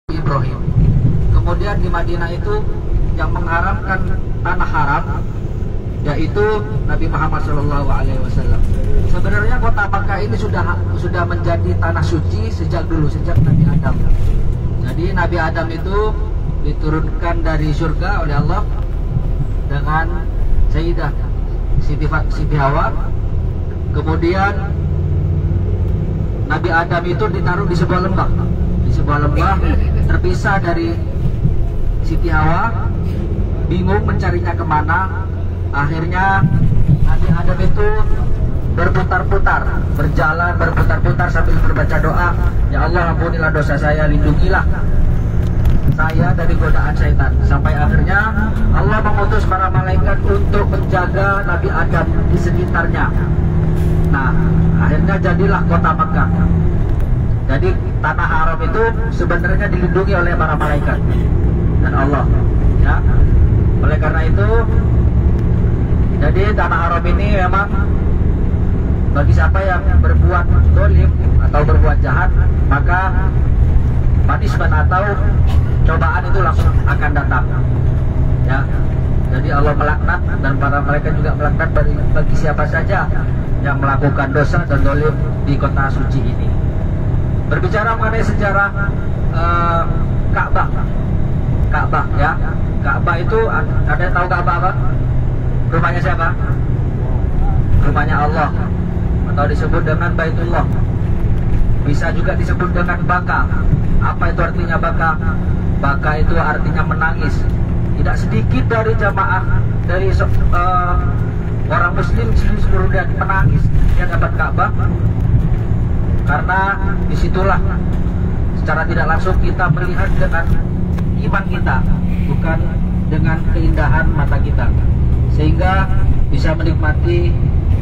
Ibrahim. Kemudian di Madinah itu yang mengharamkan tanah haram yaitu Nabi Muhammad SAW. Sebenarnya kota Makkah ini sudah menjadi tanah suci sejak dulu, sejak Nabi Adam. Jadi Nabi Adam itu diturunkan dari surga oleh Allah dengan Sayyidah Siti Hawa. Kemudian Nabi Adam itu ditaruh di sebuah lembah, terpisah dari Siti Hawa, bingung mencarinya kemana. Akhirnya Nabi Adam itu berputar-putar, berputar-putar sambil berbaca doa, ya Allah ampunilah dosa saya, lindungilah saya dari godaan syaitan. Sampai akhirnya Allah mengutus para malaikat untuk menjaga Nabi Adam di sekitarnya. Nah, akhirnya jadilah kota Makkah. Jadi tanah haram itu sebenarnya dilindungi oleh para malaikat dan Allah, ya. Oleh karena itu, jadi tanah haram ini memang bagi siapa yang berbuat dolim atau berbuat jahat, maka punishment atau cobaan itu langsung akan datang, ya. Jadi Allah melaknat dan para malaikat juga melaknat bagi siapa saja yang melakukan dosa dan dolim di kota suci ini. Berbicara mengenai sejarah Ka'bah, ya. Ka'bah itu ada yang tahu Ka'bah apa? Rumahnya siapa? Rumahnya Allah, atau disebut dengan Baitullah. Bisa juga disebut dengan baka. Apa itu artinya baka? Baka itu artinya menangis. Tidak sedikit dari jamaah, dari orang muslim seluruh dunia menangis yang dapat Ka'bah, karena disitulah secara tidak langsung kita melihat dengan iman kita, bukan dengan keindahan mata kita, sehingga bisa menikmati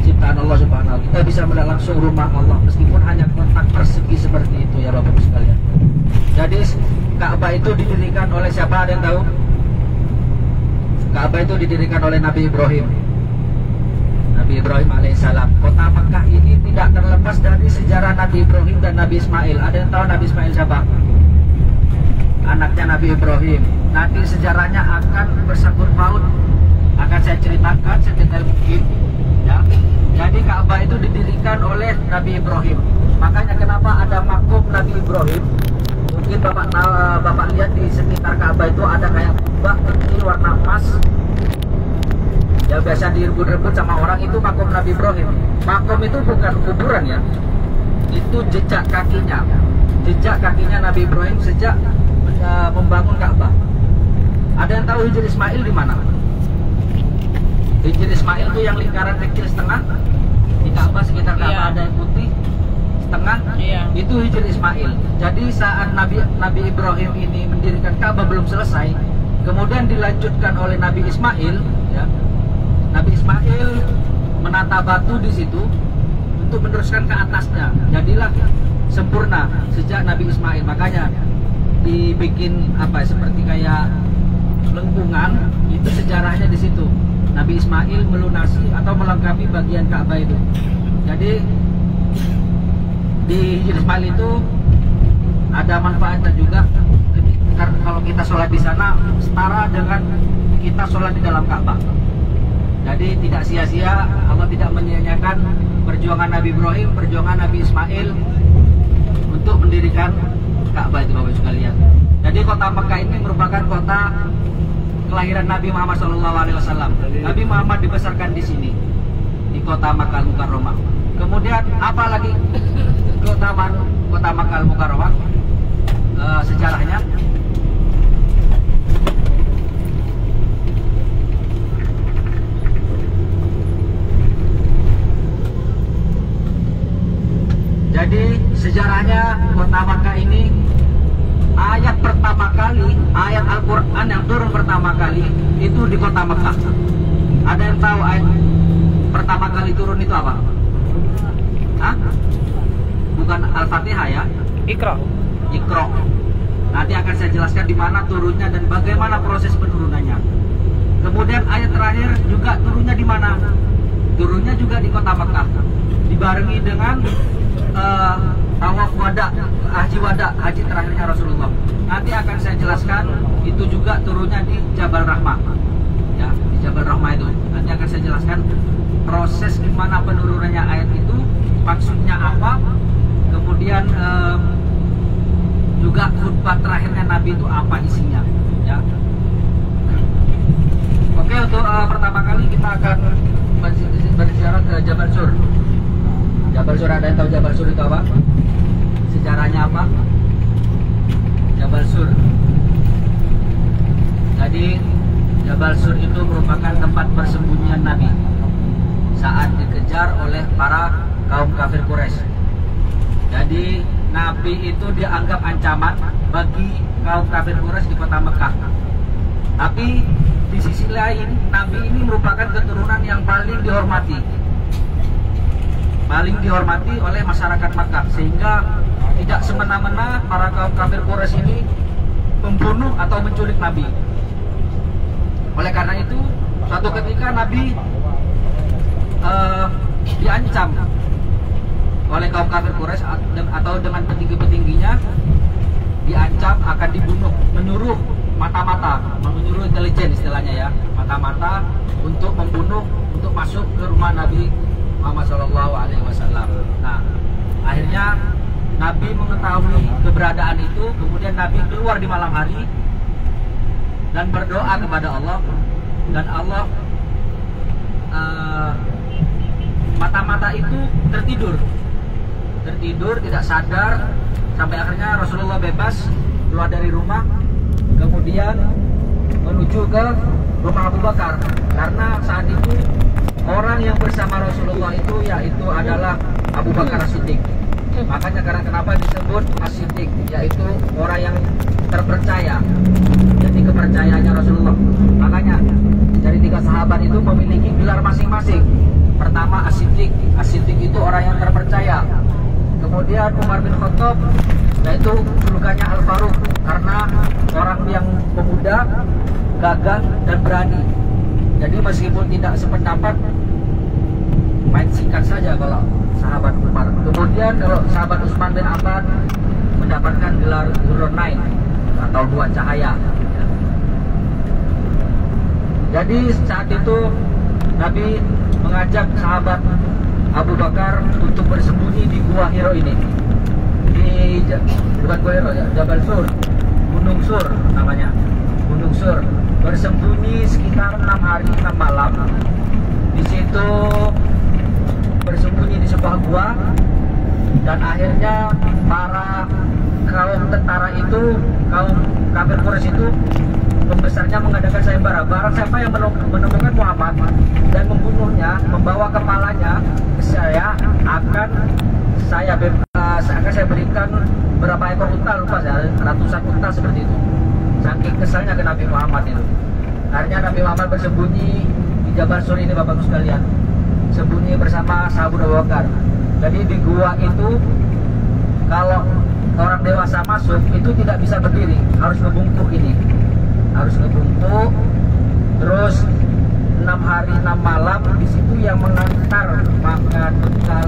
ciptaan Allah Subhanahu wa Ta'ala. Kita bisa melihat langsung rumah Allah meskipun hanya kotak persegi seperti itu, ya Bapak-Ibu sekalian. Jadi Ka'bah itu didirikan oleh siapa, ada yang tahu? Ka'bah itu didirikan oleh Nabi Ibrahim alaihissalam. Kota Makkah ini tidak terlepas dari sejarah Nabi Ibrahim dan Nabi Ismail. Ada yang tahu Nabi Ismail siapa? Anaknya Nabi Ibrahim. Nanti sejarahnya akan bersangkut paut, akan saya ceritakan sedetail mungkin, ya. Jadi Ka'bah itu didirikan oleh Nabi Ibrahim. Makanya kenapa ada makom Nabi Ibrahim? Mungkin Bapak lihat di sekitar Ka'bah itu ada kayak kubah kecil warna emas yang biasa direbut-rebut sama orang, itu makom Nabi Ibrahim. Makom itu bukan kuburan, ya. Itu jejak kakinya Nabi Ibrahim sejak membangun Ka'bah. Ada yang tahu Hijr Ismail di mana? Hijr Ismail itu yang lingkaran kecil setengah di Ka'bah, sekitar Ka'bah ada yang putih setengah, itu Hijr Ismail. Jadi saat Nabi Ibrahim ini mendirikan Ka'bah belum selesai, kemudian dilanjutkan oleh Nabi Ismail, ya. Nabi Ismail menata batu di situ untuk meneruskan ke atasnya. Jadilah sempurna sejak Nabi Ismail. Makanya dibikin seperti kayak lengkungan, itu sejarahnya di situ. Nabi Ismail melunasi atau melengkapi bagian Ka'bah itu. Jadi di Hijr Ismail itu ada manfaatnya juga. Karena kalau kita sholat di sana setara dengan kita sholat di dalam Ka'bah. Jadi tidak sia-sia, Allah tidak menyia-nyiakan perjuangan Nabi Ibrahim, perjuangan Nabi Ismail untuk mendirikan Ka'bah itu, Bapak sekalian. Jadi kota Makkah ini merupakan kota kelahiran Nabi Muhammad SAW. Nabi Muhammad dibesarkan di sini, di kota Makkah Al-Mukarramah. Kemudian apa lagi keutamaan kota Makkah Al-Mukarramah? Sejarahnya, jadi sejarahnya kota Makkah ini, ayat Al-Quran yang turun pertama kali itu di kota Makkah. Ada yang tahu ayat pertama kali turun itu apa? Hah? Bukan Al-Fatihah, ya? Iqra. Nanti akan saya jelaskan di mana turunnya dan bagaimana proses penurunannya. Kemudian ayat terakhir juga turunnya di mana? Turunnya juga di kota Makkah, dibarengi dengan tawaf wada, haji wada, haji terakhirnya Rasulullah. Nanti nanti akan saya jelaskan itu juga turunnya di Jabal Rahmah. Ya, di Jabal Rahmah itu nanti akan saya jelaskan proses gimana penurunannya ayat itu, maksudnya apa, kemudian juga khutbah terakhirnya Nabi itu apa isinya. Ya. Oke, untuk pertama kali kita akan berziarah ke Jabal Sur. Jabal Sur, ada yang tahu Jabal Sur itu apa? Sejarahnya apa? Jabal Sur. Jadi Jabal Sur itu merupakan tempat persembunyian Nabi saat dikejar oleh para kaum kafir Quraisy. Jadi Nabi itu dianggap ancaman bagi kaum kafir Quraisy di kota Mekah. Tapi di sisi lain Nabi ini merupakan keturunan yang paling dihormati oleh masyarakat Makkah, sehingga tidak semena-mena para kaum kafir Quraisy ini membunuh atau menculik Nabi. Oleh karena itu, suatu ketika Nabi diancam oleh kaum kafir Quraisy atau dengan petinggi-petingginya, diancam akan dibunuh, menyuruh mata-mata, menyuruh intelijen istilahnya ya, mata-mata untuk membunuh, untuk masuk ke rumah Nabi Muhammad SAW. Nah, akhirnya Nabi mengetahui keberadaan itu, kemudian Nabi keluar di malam hari dan berdoa kepada Allah, dan Allah mata-mata itu tertidur tidak sadar, sampai akhirnya Rasulullah bebas keluar dari rumah, kemudian menuju ke rumah Abu Bakar, karena saat itu orang yang bersama Rasulullah itu yaitu adalah Abu Bakar As-Siddiq. Makanya karena kenapa disebut As-Siddiq, yaitu orang yang terpercaya. Jadi kepercayaannya Rasulullah. Makanya dari tiga sahabat itu memiliki gelar masing-masing. Pertama As-Siddiq. As-Siddiq itu orang yang terpercaya. Kemudian Umar bin Khattab, yaitu julukannya Al-Faruq, karena orang yang pemuda, gagah dan berani. Jadi meskipun tidak sependapat, main singkat saja kalau sahabat Umar. Kemudian kalau sahabat Utsman bin Affan mendapatkan gelar Dzul-Qarnain atau dua cahaya. Jadi saat itu Nabi mengajak sahabat Abu Bakar untuk bersembunyi di Gua Hiro ini. Bukan Gua Hiro ya, Jabal Sur, Gunung Sur namanya, Gunung Sur. Bersembunyi sekitar 6 hari 6 malam. Di situ bersembunyi di sebuah gua, dan akhirnya para kaum tentara itu, kaum kafir Quraisy itu, pembesarnya mengadakan sayembara. Barang siapa yang menemukan Muhammad dan membunuhnya, membawa kepalanya, akan saya berikan berapa ekor unta, lupa saya, ratusan unta seperti itu. Saking kesalnya ke Nabi Muhammad itu. Akhirnya Nabi Muhammad bersembunyi di Jabal Sur ini, Bapak-Ibu sekalian, sembunyi bersama sahabat Abu Bakar. Jadi di gua itu kalau orang dewasa masuk itu tidak bisa berdiri, harus ngebungkuk ini, harus ngebungkuk. Terus 6 hari 6 malam di situ yang mengantar makan bekal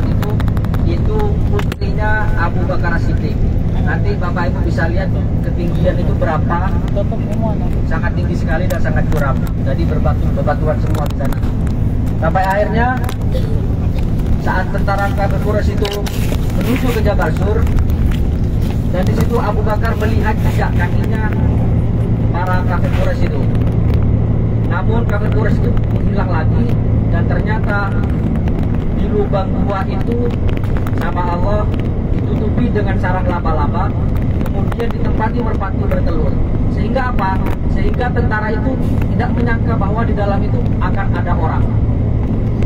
itu putrinya Abu Bakar As-Siddiq. Nanti Bapak Ibu bisa lihat ketinggian itu berapa, sangat tinggi sekali dan sangat curam. Jadi bebatuan semua di sana. Sampai akhirnya saat tentara kafir Quraisy itu menuju ke Jabal Sur, dan di situ Abu Bakar melihat jejak kakinya para kafir Quraisy itu. Namun kafir Quraisy itu hilang lagi, dan ternyata di lubang gua itu sama Allah ditutupi dengan sarang laba-laba, kemudian ditempati merpati bertelur. Sehingga apa? Sehingga tentara itu tidak menyangka bahwa di dalam itu akan ada orang.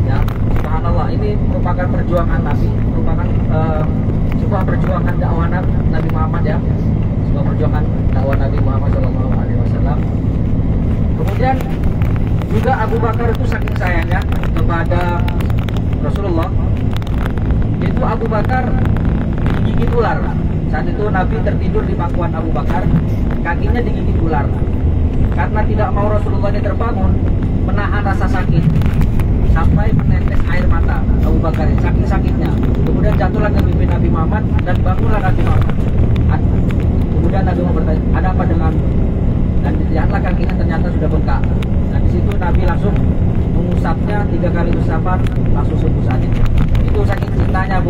Ya, subhanallah, ini merupakan perjuangan Nabi, merupakan sebuah perjuangan dakwah Nabi Muhammad ya, sebuah perjuangan dakwah Nabi Muhammad SAW. Kemudian juga Abu Bakar itu saking sayangnya kepada Rasulullah, itu Abu Bakar digigit ular. Saat itu Nabi tertidur di pangkuan Abu Bakar, kakinya digigit ular. Karena tidak mau Rasulullah ini terbangun, menahan rasa sakit sampai menetes air mata Abu Bakar, saking sakitnya. Kemudian jatuhlah ke mimpi Nabi Muhammad dan bangunlah Nabi Muhammad. Kemudian Nabi Muhammad bertanya, ada apa denganmu? Dan dilihatlah kakinya ternyata sudah bengkak. Dan di situ Nabi langsung mengusapnya 3 kali usapan, langsung sembuh saat itu. Itu saking cintanya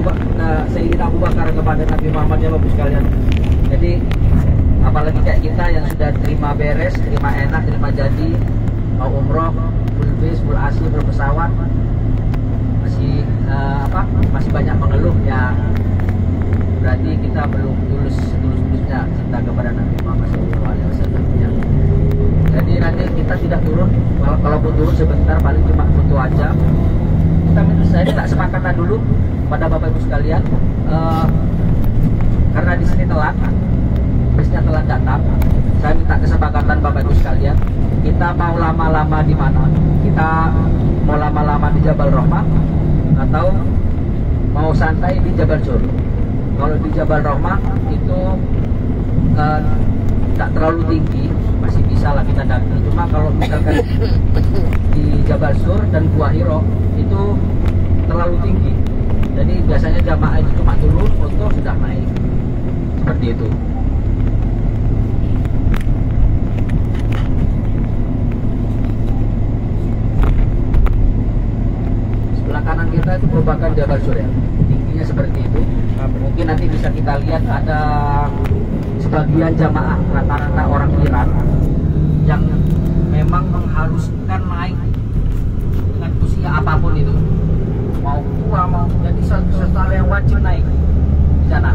Sayyidina Abu Bakar kepada Nabi Muhammad ya Bapak sekalian. Jadi apalagi kayak kita yang sudah terima beres, terima enak, terima jadi, mau umroh, full bis, full AC, full pesawat, masih banyak mengeluh ya, berarti kita belum tulus-tulusnya cinta kepada Nabi Muhammad SAW. Jadi nanti kita tidak turun, kalaupun turun sebentar paling cuma foto aja. Saya tidak sepakatlah dulu pada Bapak Ibu sekalian, karena di sini telat, bisnya telat datang. Saya minta kesepakatan Bapak Ibu sekalian, kita mau lama-lama di mana? Kita mau lama-lama di Jabal Rahmah atau mau santai di Jabal Sur? Kalau di Jabal Rahmah itu tak terlalu tinggi, masih bisa lah kita daki. Cuma kalau misalkan di Jabal Sur dan Gua Hiro itu terlalu tinggi. Jadi biasanya jamaah itu cuma turun foto sudah naik. Seperti itu. Sebelah kanan kita itu merupakan Jabal Sur ya. Tingginya seperti itu. Mungkin nanti bisa kita lihat ada sebagian jamaah rata-rata orang Iran yang memang mengharuskan naik dengan usia apapun itu, mau tua mau jadi sesuatu yang wajib naik di sana.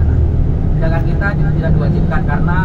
Sedangkan kita tidak diwajibkan karena